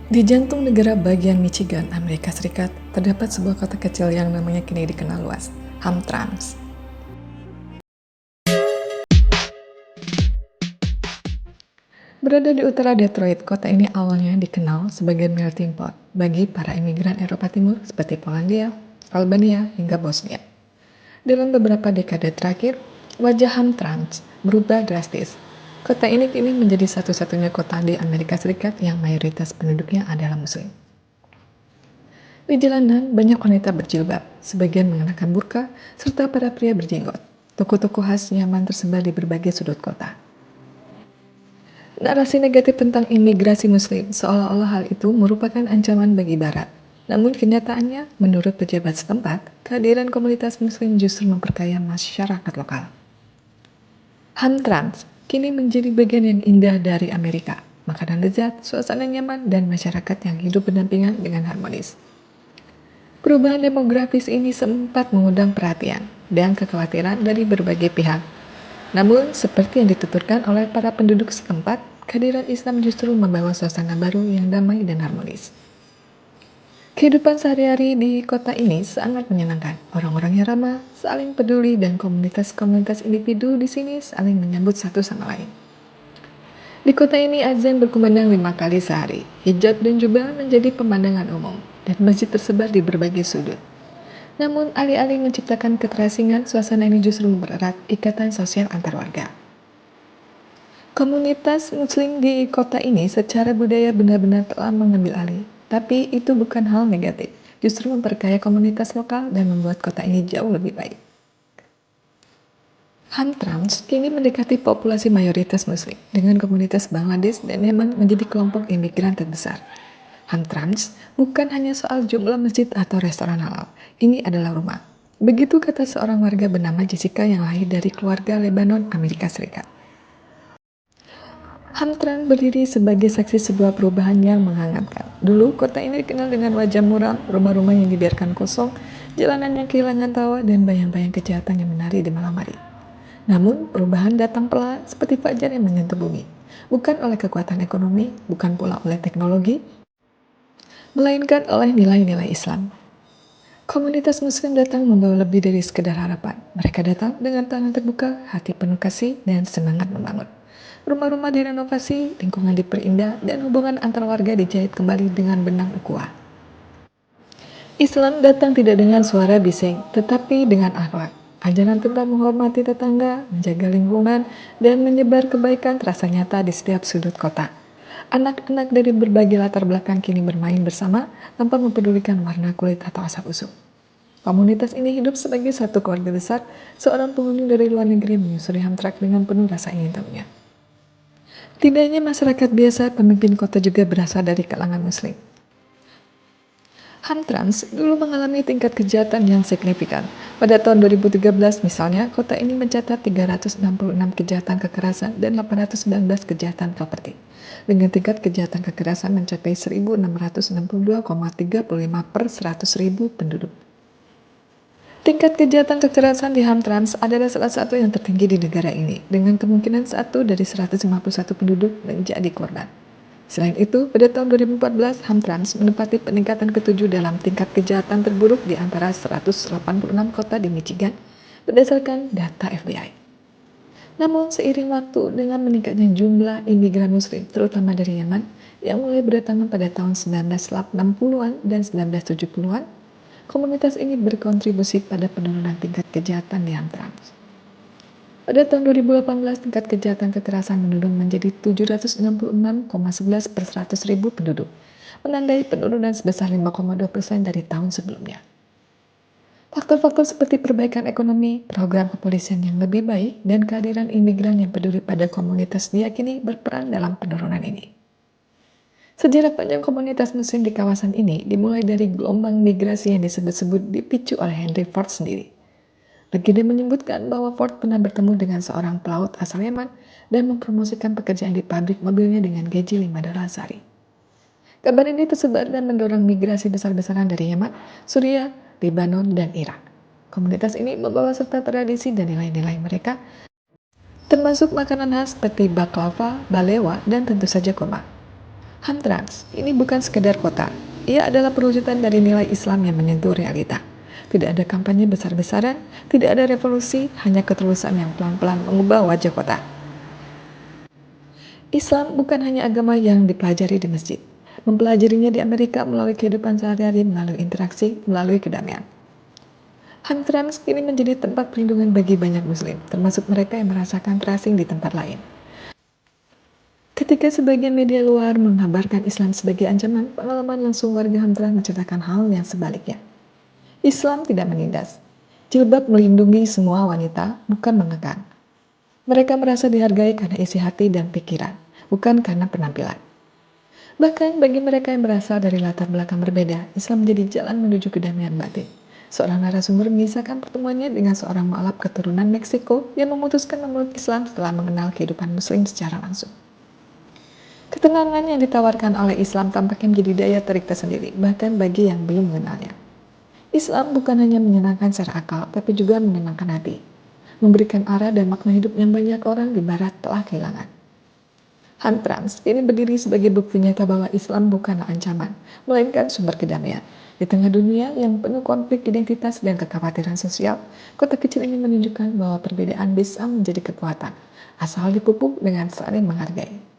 Di jantung negara bagian Michigan, Amerika Serikat, terdapat sebuah kota kecil yang namanya kini dikenal luas, Hamtramck. Berada di utara Detroit, kota ini awalnya dikenal sebagai melting pot bagi para imigran Eropa Timur seperti Polandia, Albania, hingga Bosnia. Dalam beberapa dekade terakhir, wajah Hamtramck berubah drastis. Kota ini kini menjadi satu-satunya kota di Amerika Serikat yang mayoritas penduduknya adalah Muslim. Di jalanan, banyak wanita berjilbab, sebagian mengenakan burka, serta para pria berjenggot. Toko-toko khas nyaman tersebar di berbagai sudut kota. Narasi negatif tentang imigrasi Muslim seolah-olah hal itu merupakan ancaman bagi Barat. Namun kenyataannya, menurut pejabat setempat, kehadiran komunitas Muslim justru memperkaya masyarakat lokal. Hamtramck kini menjadi bagian yang indah dari Amerika. Makanan lezat, suasana nyaman, dan masyarakat yang hidup berdampingan dengan harmonis. Perubahan demografis ini sempat mengundang perhatian dan kekhawatiran dari berbagai pihak. Namun, seperti yang dituturkan oleh para penduduk setempat, kehadiran Islam justru membawa suasana baru yang damai dan harmonis. Kehidupan sehari-hari di kota ini sangat menyenangkan. Orang-orangnya ramah, saling peduli, dan komunitas-komunitas individu di sini saling menyambut satu sama lain. Di kota ini azan berkumandang 5 kali sehari. Hijab dan jubah menjadi pemandangan umum, dan masjid tersebar di berbagai sudut. Namun, alih-alih menciptakan keterasingan, suasana ini justru mempererat ikatan sosial antar warga. Komunitas Muslim di kota ini secara budaya benar-benar telah mengambil alih. Tapi itu bukan hal negatif, justru memperkaya komunitas lokal dan membuat kota ini jauh lebih baik. Hamtramck kini mendekati populasi mayoritas Muslim, dengan komunitas Bangladesh dan Yemen menjadi kelompok imigran terbesar. Hamtramck bukan hanya soal jumlah masjid atau restoran halal, ini adalah rumah. Begitu kata seorang warga bernama Jessica yang lahir dari keluarga Lebanon, Amerika Serikat. Hamtramck berdiri sebagai saksi sebuah perubahan yang menghangatkan. Dulu, kota ini dikenal dengan wajah muram, rumah-rumah yang dibiarkan kosong, jalanan yang kehilangan tawa, dan bayang-bayang kejahatan yang menari di malam hari. Namun, perubahan datang perlahan seperti fajar yang menyentuh bumi. Bukan oleh kekuatan ekonomi, bukan pula oleh teknologi, melainkan oleh nilai-nilai Islam. Komunitas Muslim datang membawa lebih dari sekedar harapan. Mereka datang dengan tangan terbuka, hati penuh kasih, dan semangat membangun. Rumah-rumah direnovasi, lingkungan diperindah, dan hubungan antar warga dijahit kembali dengan benang ukhuwah. Islam datang tidak dengan suara bising, tetapi dengan akhlak. Ajaran tentang menghormati tetangga, menjaga lingkungan, dan menyebar kebaikan terasa nyata di setiap sudut kota. Anak-anak dari berbagai latar belakang kini bermain bersama tanpa mempedulikan warna kulit atau asal usul. Komunitas ini hidup sebagai satu keluarga besar, seorang pengunjung dari luar negeri menyusuri Hamtramck dengan penuh rasa ingin tahunya. Tidak hanya masyarakat biasa, pemimpin kota juga berasal dari kalangan Muslim. Hamtramck dulu mengalami tingkat kejahatan yang signifikan. Pada tahun 2013 misalnya, kota ini mencatat 366 kejahatan kekerasan dan 819 kejahatan properti. Dengan tingkat kejahatan kekerasan mencapai 1.662,35 per 100.000 penduduk. Tingkat kejahatan kekerasan di Hamtramck adalah salah satu yang tertinggi di negara ini, dengan kemungkinan 1 dari 151 penduduk menjadi korban. Selain itu, pada tahun 2014, Hamtramck menempati peningkatan ke-7 dalam tingkat kejahatan terburuk di antara 186 kota di Michigan berdasarkan data FBI. Namun, seiring waktu dengan meningkatnya jumlah imigran Muslim, terutama dari Yaman, yang mulai berdatangan pada tahun 1960-an dan 1970-an, komunitas ini berkontribusi pada penurunan tingkat kejahatan di Hamtramck. Pada tahun 2018, tingkat kejahatan kekerasan menurun menjadi 766,11 per 100.000 penduduk, menandai penurunan sebesar 5,2% dari tahun sebelumnya. Faktor-faktor seperti perbaikan ekonomi, program kepolisian yang lebih baik, dan kehadiran imigran yang peduli pada komunitas diyakini berperan dalam penurunan ini. Sejarah panjang komunitas Muslim di kawasan ini dimulai dari gelombang migrasi yang disebut-sebut dipicu oleh Henry Ford sendiri. Legenda menyebutkan bahwa Ford pernah bertemu dengan seorang pelaut asal Yaman dan mempromosikan pekerjaan di pabrik mobilnya dengan gaji $5 sehari. Kabar ini tersebar dan mendorong migrasi besar-besaran dari Yaman, Suriah, Lebanon, dan Irak. Komunitas ini membawa serta tradisi dan nilai-nilai mereka, termasuk makanan khas seperti baklava, balewa, dan tentu saja kurma. Hamtrans ini bukan sekedar kota. Ia adalah perwujudan dari nilai Islam yang menyentuh realita. Tidak ada kampanye besar-besaran, tidak ada revolusi, hanya ketulusan yang pelan-pelan mengubah wajah kota. Islam bukan hanya agama yang dipelajari di masjid. Mempelajarinya di Amerika melalui kehidupan sehari-hari, melalui interaksi, melalui kedamaian. Hamtrans kini menjadi tempat perlindungan bagi banyak muslim, termasuk mereka yang merasakan terasing di tempat lain. Ketika sebagian media luar mengabarkan Islam sebagai ancaman, pengalaman langsung warga Hamtrans menceritakan hal yang sebaliknya. Islam tidak menindas. Jilbab melindungi semua wanita, bukan mengekang. Mereka merasa dihargai karena isi hati dan pikiran, bukan karena penampilan. Bahkan bagi mereka yang berasal dari latar belakang berbeda, Islam menjadi jalan menuju kedamaian batin. Seorang narasumber mengisahkan pertemuannya dengan seorang mualaf keturunan Meksiko yang memutuskan memeluk Islam setelah mengenal kehidupan Muslim secara langsung. Ketenangan yang ditawarkan oleh Islam tampaknya menjadi daya tarik tersendiri, bahkan bagi yang belum mengenalnya. Islam bukan hanya menyenangkan secara akal, tapi juga menenangkan hati, memberikan arah dan makna hidup yang banyak orang di Barat telah kehilangan. Hamtrans ini berdiri sebagai bukti nyata bahwa Islam bukanlah ancaman, melainkan sumber kedamaian. Di tengah dunia yang penuh konflik identitas dan kekhawatiran sosial, kota kecil ini menunjukkan bahwa perbedaan bisa menjadi kekuatan, asal dipupuk dengan saling menghargai.